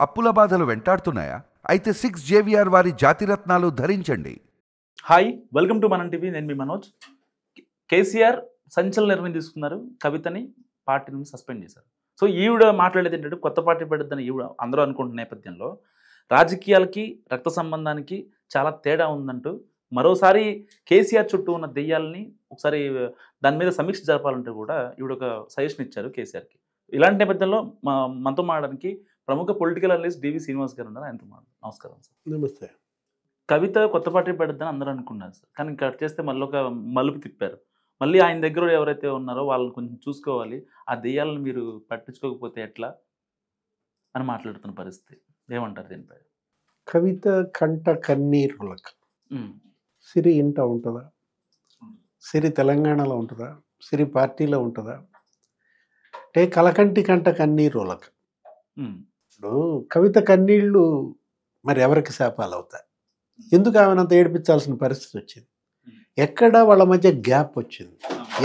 అప్పుల బాధలు వెంటాడుతున్నాయా? అయితే 6 జేవిఆర్ వారి జాతిరత్నాలు ధరించండి. హాయ్, వెల్కమ్ టు మనం టీవీ. నేను మీ మనోజ్. కేసీఆర్ సంచలన నిర్ణయం తీసుకున్నారు. కవితని పార్టీ నుంచి సస్పెండ్ చేశారు. సో ఈవిడ మాట్లాడేది ఏంటంటే కొత్త పార్టీ పెడద్దని ఈవిడ అందరూ అనుకుంటున్న నేపథ్యంలో రాజకీయాలకి రక్త సంబంధానికి చాలా తేడా ఉందంటూ మరోసారి కేసీఆర్ చుట్టూ ఉన్న దెయ్యాలని ఒకసారి దాని మీద సమీక్ష జరపాలంటే కూడా ఈవిడ ఒక సజెషన్ ఇచ్చారు కేసీఆర్కి. ఇలాంటి నేపథ్యంలో మనతో మాట్లాడడానికి ప్రముఖ పొలిటికల్ అనలిస్ట్ డివి శ్రీనివాస్ గారు ఉన్నారు. ఆయనతో నమస్కారం సార్. నమస్తే. కవిత కొత్త పార్టీ పెడద్దని అందరూ అనుకున్నారు సార్, కానీ కట్ చేస్తే మళ్ళీ ఒక మలుపు తిప్పారు. మళ్ళీ ఆయన దగ్గర ఎవరైతే ఉన్నారో వాళ్ళని కొంచెం చూసుకోవాలి, ఆ దెయ్యాలను మీరు పట్టించుకోకపోతే ఎట్లా అని మాట్లాడుతున్న పరిస్థితి. ఏమంటారు దీనిపై? కవిత కంట కన్నీరులకు సిరి ఇంట ఉంటుందా? సిరి తెలంగాణలో ఉంటుందా? సిరి పార్టీలో ఉంటుందా? అంటే కలకంటి కంట కన్నీరులకు. ఇప్పుడు కవిత కన్నీళ్ళు మరి ఎవరికి శాపాలు అవుతాయి? ఎందుకు ఆమెనంత ఏడిపించాల్సిన పరిస్థితి వచ్చింది? ఎక్కడ వాళ్ళ మధ్య గ్యాప్ వచ్చింది?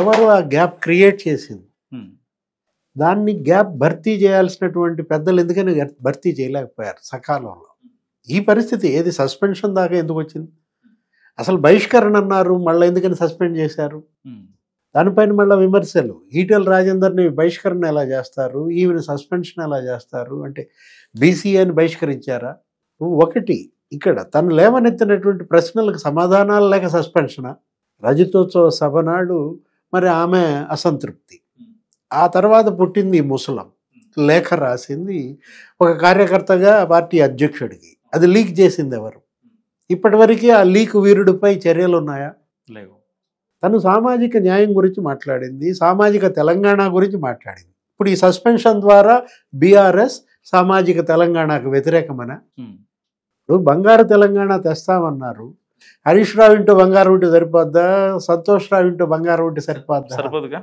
ఎవరు ఆ గ్యాప్ క్రియేట్ చేసింది? దాన్ని గ్యాప్ భర్తీ చేయాల్సినటువంటి పెద్దలు ఎందుకని భర్తీ చేయలేకపోయారు సకాలంలో? ఈ పరిస్థితి ఏది సస్పెన్షన్ దాకా ఎందుకు వచ్చింది? అసలు బహిష్కరణ అన్నారు, మళ్ళీ ఎందుకని సస్పెండ్ చేశారు? దానిపైన మళ్ళీ విమర్శలు. ఈటెల రాజేందర్ని బహిష్కరణ ఎలా చేస్తారు, ఈమెను సస్పెన్షన్ ఎలా చేస్తారు? అంటే బీసీఏని బహిష్కరించారా? ఒకటి ఇక్కడ తను లేవనెత్తినటువంటి ప్రశ్నలకు సమాధానాలు లేక సస్పెన్షనా? రజతోత్సవ సభ నాడు మరి ఆమె అసంతృప్తి, ఆ తర్వాత పుట్టింది ముసలం, లేఖ రాసింది ఒక కార్యకర్తగా పార్టీ అధ్యక్షుడికి. అది లీక్ చేసింది ఎవరు? ఇప్పటివరకు ఆ లీక్ వీరుడిపై చర్యలు ఉన్నాయా? లేవు. తను సామాజిక న్యాయం గురించి మాట్లాడింది, సామాజిక తెలంగాణ గురించి మాట్లాడింది. ఇప్పుడు ఈ సస్పెన్షన్ ద్వారా బీఆర్ఎస్ సామాజిక తెలంగాణకు వ్యతిరేకమనా? ఇప్పుడు బంగారు తెలంగాణ తెస్తామన్నారు. హరీష్ రావు ఇంటూ బంగారం ఉంటే సరిపోద్దా? సంతోష్ రావు ఇంటూ బంగారం ఉంటే సరిపోదుగా?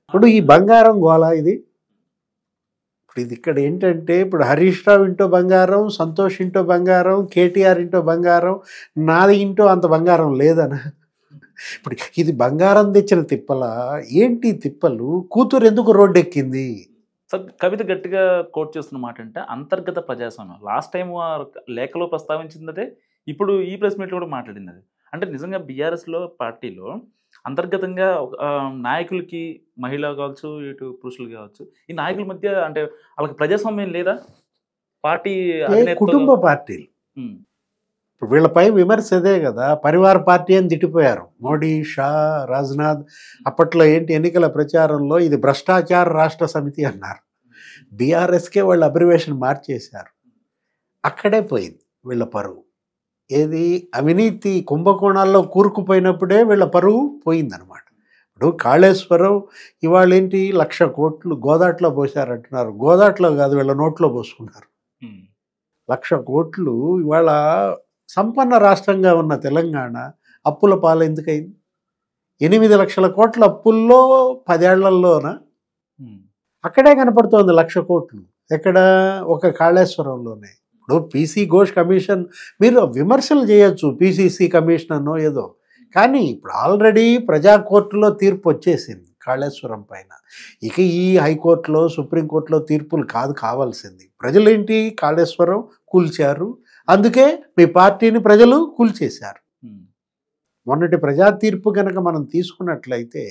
ఇప్పుడు ఈ బంగారం గోళ ఇది. ఇప్పుడు ఇది ఇక్కడ ఏంటంటే, ఇప్పుడు హరీష్ రావు ఇంటో బంగారం, సంతోష్ ఇంటో బంగారం, కేటీఆర్ ఇంటో బంగారం, నాది ఇంటో అంత బంగారం లేదనా? ఇప్పుడు ఇది బంగారం తెచ్చిన తిప్పలా ఏంటి? తిప్పలు కూతురు ఎందుకు రోడ్డు ఎక్కింది? సార్, కవిత గట్టిగా కోట్ చేస్తున్న మాట అంటే అంతర్గత ప్రజాస్వామ్యం. లాస్ట్ టైం లేఖలో ప్రస్తావించింది అదే, ఇప్పుడు ఈ ప్రెస్ మీట్లో కూడా మాట్లాడింది అది. అంటే నిజంగా బీఆర్ఎస్లో పార్టీలో అంతర్గతంగా నాయకులకి, మహిళ కావచ్చు, ఇటు పురుషులు కావచ్చు, ఈ నాయకుల మధ్య అంటే వాళ్ళకి ప్రజాస్వామ్యం లేదా? పార్టీ కుటుంబ పార్టీలు. ఇప్పుడు వీళ్ళపై విమర్శ అదే కదా, పరివార పార్టీ అని తిట్టిపోయారు మోడీ, షా, రాజ్నాథ్. అప్పట్లో ఏంటి ఎన్నికల ప్రచారంలో ఇది భ్రష్టాచార రాష్ట్ర సమితి అన్నారు. బీఆర్ఎస్కే వాళ్ళు అబ్రివేషన్ మార్చేశారు. అక్కడే పోయింది వీళ్ళ పరువు. ఏది అవినీతి కుంభకోణాల్లో కూరుకుపోయినప్పుడే వీళ్ళ పరువు పోయిందనమాట. ఇప్పుడు కాళేశ్వరం ఇవాళ ఏంటి 1,00,000 కోట్లు గోదాట్లో పోసారంటున్నారు. గోదాట్లో కాదు, వీళ్ళ నోట్లో పోసుకున్నారు. 1,00,000 కోట్లు ఇవాళ సంపన్న రాష్ట్రంగా ఉన్న తెలంగాణ అప్పుల పాలు ఎందుకైంది? 8 లక్షల కోట్ల అప్పుల్లో 10 ఏళ్లలోన అక్కడే కనపడుతోంది 1,00,000 కోట్లు. ఎక్కడ? ఒక కాళేశ్వరంలోనే. ఇప్పుడు పీసీ ఘోష్ కమిషన్ మీరు విమర్శలు చేయొచ్చు, పీసీసీ కమిషన్ అనో ఏదో, కానీ ఇప్పుడు ఆల్రెడీ ప్రజా కోర్టులో తీర్పు వచ్చేసింది కాళేశ్వరం పైన. ఇక ఈ హైకోర్టులో, సుప్రీంకోర్టులో తీర్పులు కాదు కావాల్సింది. ప్రజలేంటి కాళేశ్వరం కూల్చారు, అందుకే మీ పార్టీని ప్రజలు కూల్చేశారు. మొన్నటి ప్రజా తీర్పు కనుక మనం తీసుకున్నట్లయితే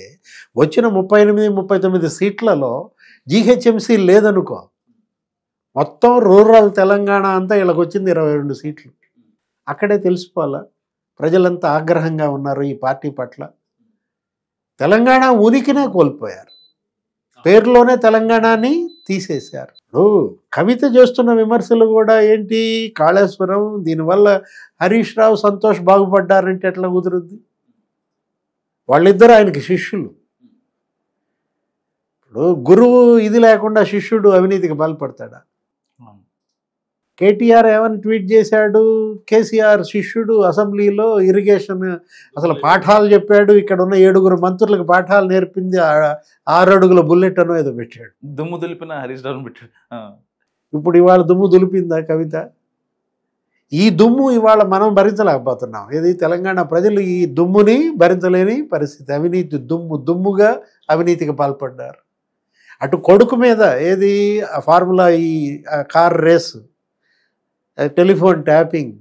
వచ్చిన 38-39 సీట్లలో జీహెచ్ఎంసీ లేదనుకో, మొత్తం రూరల్ తెలంగాణ అంతా వీళ్ళకి వచ్చింది 22 సీట్లు. అక్కడే తెలిసిపోవాలా ప్రజలంతా ఆగ్రహంగా ఉన్నారు ఈ పార్టీ పట్ల. తెలంగాణ ఉనికినే కోల్పోయారు, పేరులోనే తెలంగాణని తీసేశారు. కవిత చేస్తున్న విమర్శలు కూడా ఏంటి? కాళేశ్వరం, దీనివల్ల హరీష్ రావు, సంతోష్ బాగుపడ్డారంటే ఎట్లా కుదురుద్ది? వాళ్ళిద్దరు ఆయనకి శిష్యులు. ఇప్పుడు గురువు ఇది లేకుండా శిష్యుడు అవినీతికి పాల్పడతాడా? కేటీఆర్ ఏమని ట్వీట్ చేశాడు? కేసీఆర్ శిష్యుడు అసెంబ్లీలో ఇరిగేషన్ అసలు పాఠాలు చెప్పాడు, ఇక్కడ ఉన్న 7 మంత్రులకు పాఠాలు నేర్పింది 6 అడుగుల బుల్లెట్ అనో ఏదో పెట్టాడు. దుమ్ము దులిపిన హరీష్ రావు పెట్టాడు. ఇప్పుడు ఇవాళ దుమ్ము దులిపిందా కవిత? ఈ దుమ్ము ఇవాళ మనం భరించలేకపోతున్నాం. ఏది తెలంగాణ ప్రజలు ఈ దుమ్ముని భరించలేని పరిస్థితి. అవినీతి దుమ్ముగా అవినీతికి పాల్పడ్డారు. అటు కొడుకు మీద ఏది ఫార్ములా ఈ కార్ రేసు టెలిఫోన్ ట్యాపింగ్,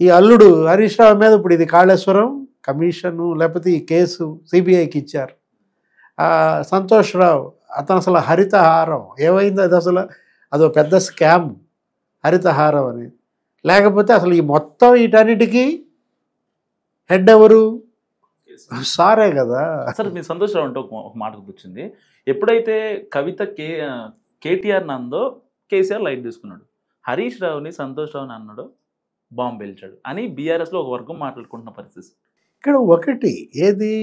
ఈ అల్లుడు హరీష్ రావు మీద ఇప్పుడు ఇది కాళేశ్వరం కమిషను లేకపోతే ఈ కేసు సిబిఐకి ఇచ్చారు. సంతోష్ రావు అతను అసలు హరితహారం ఏమైంది, అది అసలు అదో పెద్ద స్కామ్ హరితహారం అని. లేకపోతే అసలు ఈ మొత్తం వీటన్నిటికీ హెడ్ ఎవరు? సారే కదా. సార్ మీ సంతోష్ రావు అంటే ఒక మాట గుర్తొచ్చింది. ఎప్పుడైతే కవిత కేటీఆర్ నందో కేసీఆర్ లైట్ తీసుకున్నాడు, హరీష్ రావుని సంతోష్ రావుని అన్నాడు బాంబు పేల్చాడు అని బీఆర్ఎస్లో ఒక వర్గం మాట్లాడుకుంటున్న పరిస్థితి. ఇక్కడ ఒకటి ఏది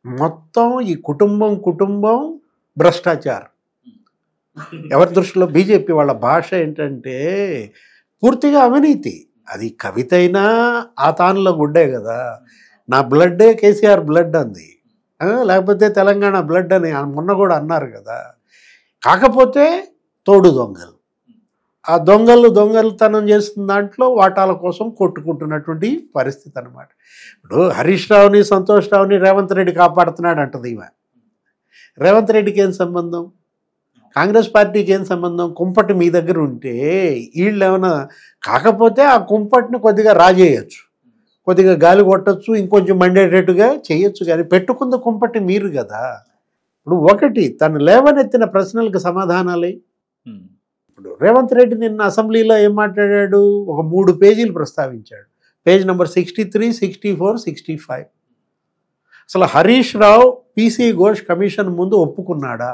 మొత్తం ఈ కుటుంబం భ్రష్టాచారం. ఎవరి దృష్టిలో బీజేపీ వాళ్ళ భాష ఏంటంటే పూర్తిగా అవినీతి. అది కవిత అయినా ఆ తానులో గుడ్డే కదా, నా బ్లడ్డే కేసీఆర్ బ్లడ్ అంది, లేకపోతే తెలంగాణ బ్లడ్ అని మొన్న కూడా అన్నారు కదా. కాకపోతే తోడు దొంగలు, ఆ దొంగలతనం చేస్తున్న దాంట్లో వాటాల కోసం కొట్టుకుంటున్నటువంటి పరిస్థితి అనమాట. ఇప్పుడు హరీష్ రావుని సంతోష్ రావుని రేవంత్ రెడ్డి కాపాడుతున్నాడు అంటది ఈమె. రేవంత్ రెడ్డికి ఏం సంబంధం, కాంగ్రెస్ పార్టీకి ఏం సంబంధం? కుంపటి మీ దగ్గర ఉంటే వీళ్ళు ఏమైనా, కాకపోతే ఆ కుంపటిని కొద్దిగా రాజేయచ్చు, కొద్దిగా గాలి కొట్టచ్చు, ఇంకొంచెం మండేటట్టుగా చేయొచ్చు, కానీ పెట్టుకుంది కుంపటి మీరు కదా. ఇప్పుడు ఒకటి తను లేవనెత్తిన ప్రశ్నలకు సమాధానాలే. ఇప్పుడు రేవంత్ రెడ్డి నిన్న అసెంబ్లీలో ఏం మాట్లాడాడు, ఒక 3 పేజీలు ప్రస్తావించాడు. Page number 63, 64, 65. అసలు హరీష్ రావు పీసీ ఘోష్ కమిషన్ ముందు ఒప్పుకున్నాడా?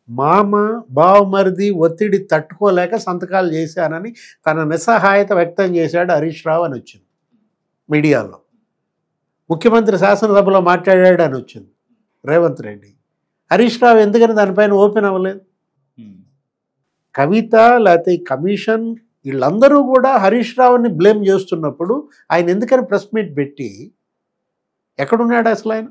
మామ బావమరిది ఒత్తిడి తట్టుకోలేక సంతకాలు చేశానని తన నిస్సహాయత వ్యక్తం చేశాడు హరీష్ రావు అని వచ్చింది మీడియాలో. ముఖ్యమంత్రి శాసనసభలో మాట్లాడాడు అని వచ్చింది రేవంత్ రెడ్డి. హరీష్ రావు ఎందుకని దానిపైన ఓపెన్ అవ్వలేదు? కవిత లేకపోతే ఈ కమిషన్ వీళ్ళందరూ కూడా హరీష్ రావుని బ్లేమ్ చేస్తున్నప్పుడు ఆయన ఎందుకని ప్రెస్ మీట్ పెట్టి ఎక్కడున్నాడు అసలు ఆయన?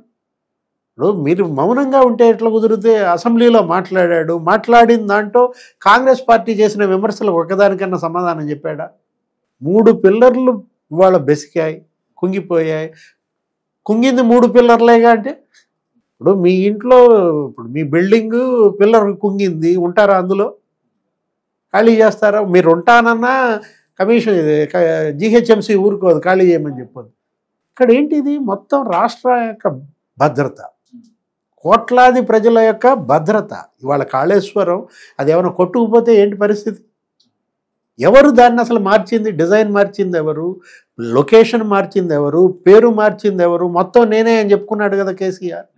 ఇప్పుడు మీరు మౌనంగా ఉంటే ఎట్లా కుదిరితే? అసెంబ్లీలో మాట్లాడాడు, మాట్లాడిన దాంట్లో కాంగ్రెస్ పార్టీ చేసిన విమర్శలు ఒకదానికన్నా సమాధానం చెప్పాడా? 3 పిల్లర్లు ఇవాళ బెసికాయి, కుంగిపోయాయి. కుంగింది 3 పిల్లర్లేగా. అంటే ఇప్పుడు మీ ఇంట్లో ఇప్పుడు మీ బిల్డింగు పిల్లర్ కుంగింది, ఉంటారా అందులో? ఖాళీ చేస్తారా? మీరు ఉంటానన్నా కమిషన్ జిహెచ్ఎంసీ ఊరుకోదు, ఖాళీ చేయమని చెప్పొద్దు. ఇక్కడ ఏంటిది మొత్తం రాష్ట్ర యొక్క భద్రత, కోట్లాది ప్రజల యొక్క భద్రత. ఇవాళ కాళేశ్వరం అది ఏమైనా కొట్టుకుపోతే ఏంటి పరిస్థితి? ఎవరు దాన్ని అసలు మార్చింది? డిజైన్ మార్చింది ఎవరు? లొకేషన్ మార్చింది ఎవరు? పేరు మార్చింది ఎవరు? మొత్తం నేనే అని చెప్పుకున్నాడు కదా కేసీఆర్.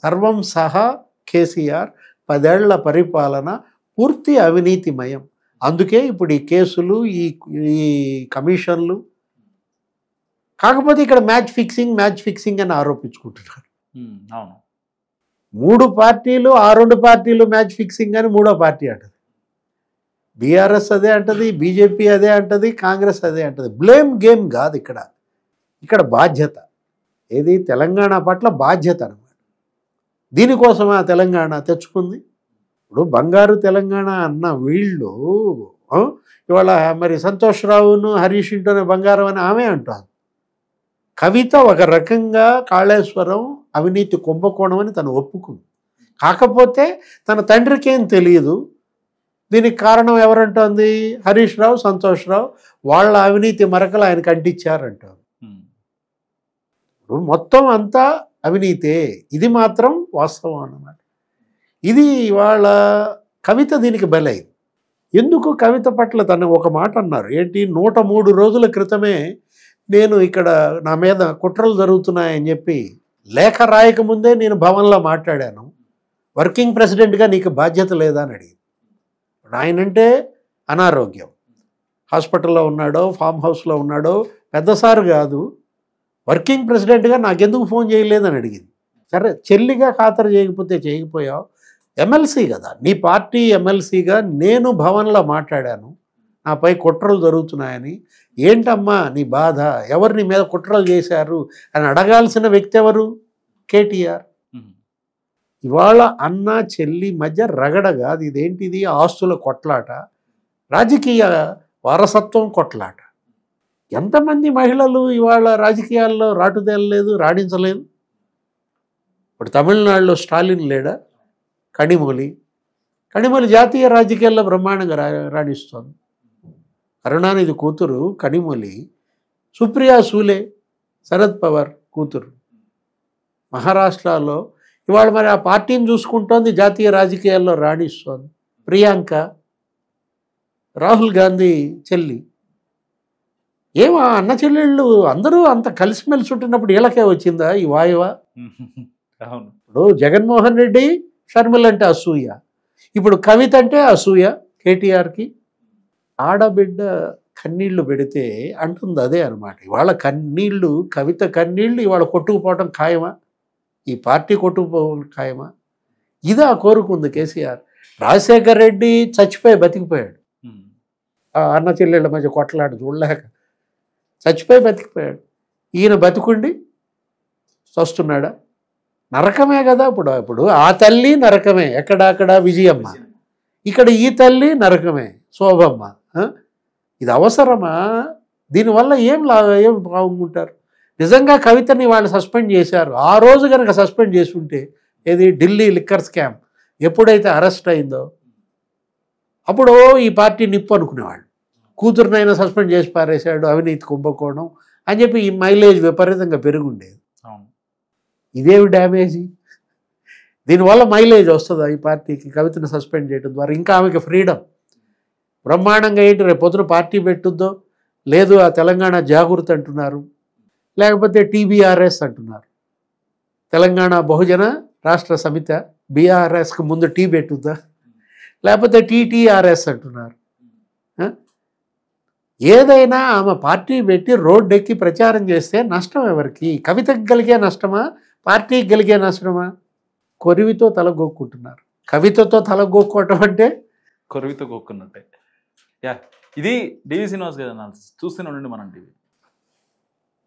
సర్వం సహా కేసీఆర్ 10 ఏళ్ల పరిపాలన పూర్తి అవినీతిమయం. అందుకే ఇప్పుడు ఈ కేసులు, ఈ కమిషన్లు. కాకపోతే ఇక్కడ మ్యాచ్ ఫిక్సింగ్ అని ఆరోపించుకుంటున్నారు. అవును, 3 పార్టీలు, ఆ 2 పార్టీలు మ్యాచ్ ఫిక్సింగ్ అని 3వ పార్టీ అంటది. బీఆర్ఎస్ అదే అంటది, బీజేపీ అదే అంటది, కాంగ్రెస్ అదే అంటది. బ్లేమ్ గేమ్ కాదు ఇక్కడ బాధ్యత. ఏది తెలంగాణ పట్ల బాధ్యత అనమాట. దీనికోసం ఆ తెలంగాణ తెచ్చుకుంది. ఇప్పుడు బంగారు తెలంగాణ అన్న వీళ్ళు ఇవాళ మరి సంతోష్ రావును హరీష్ ఇంటోనే బంగారం అని ఆమె అంటారు. కవిత ఒక రకంగా కాళేశ్వరం అవినీతి కుంభకోణం అని తను ఒప్పుకుంది. కాకపోతే తన తండ్రికి ఏం తెలియదు. దీనికి కారణం ఎవరంటోంది? హరీష్ రావు, సంతోష్ రావు వాళ్ళ అవినీతి మరకలు ఆయనకు అంటించారంటారు. ఇప్పుడు మొత్తం అంతా అవినీతే, ఇది మాత్రం వాస్తవం అన్నమాట. ఇది వాళ్ళ కవిత దీనికి బలైంది. ఎందుకు కవిత పట్ల తను ఒక మాట అన్నారు ఏంటి, 103 రోజుల క్రితమే నేను ఇక్కడ నా మీద కుట్రలు జరుగుతున్నాయని చెప్పి లేఖ రాయకముందే నేను భవన్లో మాట్లాడాను, వర్కింగ్ ప్రెసిడెంట్గా నీకు బాధ్యత లేదా అని అడిగింది. ఆయనంటే అనారోగ్యం, హాస్పిటల్లో ఉన్నాడో ఫామ్ హౌస్లో ఉన్నాడో పెద్దసారు కాదు, వర్కింగ్ ప్రెసిడెంట్గా నాకెందుకు ఫోన్ చేయలేదని అడిగింది. సరే చెల్లిగా ఖాతరు చేయకపోతే చేయకపోయావు, ఎమ్మెల్సీ కదా, నీ పార్టీ ఎమ్మెల్సీగా నేను భవన్లో మాట్లాడాను, నాపై కుట్రలు జరుగుతున్నాయని, ఏంటమ్మా నీ బాధ, ఎవరు నీ మీద కుట్రలు చేశారు అని అడగాల్సిన వ్యక్తి ఎవరు? కేటీఆర్. ఇవాళ అన్న చెల్లి మధ్య రగడ కాదు, ఇదేంటిది ఆస్తుల కొట్లాట, రాజకీయ వారసత్వం కొట్లాట. ఎంతమంది మహిళలు ఇవాళ రాజకీయాల్లో రాటుదేలలేదు, రాణించలేదు? ఇప్పుడు తమిళనాడులో స్టాలిన్ లేడా? కనిమొళి జాతీయ రాజకీయాల్లో బ్రహ్మాండంగా రాణిస్తోంది. కరుణానిధి కూతురు కనిమొలి, సుప్రియా సూలే శరద్ పవార్ కూతురు మహారాష్ట్రలో. ఇవాళ మరి ఆ పార్టీని చూసుకుంటోంది, జాతీయ రాజకీయాల్లో రాణిస్తోంది. ప్రియాంక రాహుల్ గాంధీ చెల్లి. ఏమో అన్న చెల్లెళ్ళు అందరూ అంత కలిసిమెలిసి ఉంటున్నప్పుడు వీళ్ళకే వచ్చిందా ఈ వాయువా? అవును. ఇప్పుడు జగన్మోహన్ రెడ్డి షర్మిల అంటే అసూయ, ఇప్పుడు కవిత అంటే అసూయ కేటీఆర్కి. ఆడబిడ్డ కన్నీళ్లు పెడితే అంటుంది అదే అనమాట. ఇవాళ కన్నీళ్లు, కవిత కన్నీళ్లు ఇవాళ కొట్టుకుపోవటం ఖాయమా? ఈ పార్టీ కొట్టుకుపోవడం ఖాయమా? ఇదా కోరుకుంది కేసీఆర్. రాజశేఖర్ రెడ్డి చచ్చిపోయి బతికిపోయాడు, అన్న చెల్లెళ్ళ మధ్య కొట్లాడు చూడలేక చచ్చిపోయి బతికిపోయాడు. ఈయన బతికుండి వస్తున్నాడా? నరకమే కదా. ఇప్పుడు ఆ తల్లి నరకమే, ఎక్కడక్కడ విజయమ్మ, ఇక్కడ ఈ తల్లి నరకమే శోభమ్మ. ఇది అవసరమా? దీనివల్ల ఏం బాగుంటారు? నిజంగా కవితని వాళ్ళు సస్పెండ్ చేశారు. ఆ రోజు కనుక సస్పెండ్ చేసుంటే, ఏది ఢిల్లీ లిక్కర్ స్కామ్ ఎప్పుడైతే అరెస్ట్ అయిందో అప్పుడు ఈ పార్టీ నిప్పు అనుకునేవాళ్ళు. కూతురునైనా సస్పెండ్ చేసి పారేశాడు, అవినీతి కుంభకోణం అని చెప్పి ఈ మైలేజ్ విపరీతంగా పెరుగుండేది. ఇదేమి డ్యామేజీ? దీనివల్ల మైలేజ్ వస్తుందా ఈ పార్టీకి? కవితను సస్పెండ్ చేయడం ద్వారా ఇంకా ఆమెకి ఫ్రీడమ్ బ్రహ్మాండంగా. ఏంటి రేపు పొద్దున పార్టీ పెట్టుద్దో లేదు, ఆ తెలంగాణ జాగృతి అంటున్నారు, లేకపోతే TBRS అంటున్నారు, తెలంగాణ బహుజన రాష్ట్ర సమిత. BRSకి ముందు టీ పెట్టుద్దా, లేకపోతే TTRS అంటున్నారు. ఏదైనా ఆమె పార్టీ పెట్టి రోడ్డు ఎక్కి ప్రచారం చేస్తే నష్టం ఎవరికి? కవితకి కలిగే నష్టమా, పార్టీకి కలిగే నష్టమా? కొరివితో తలగొక్కుంటున్నారు. కవితతో తలగొక్కోవటం అంటే కొరివితో గొక్కున్నట్టే. ఇది డివి శ్రీనివాస్ గారు అనాలిసిస్. చూస్తూనే ఉండండి మనం టీవీ.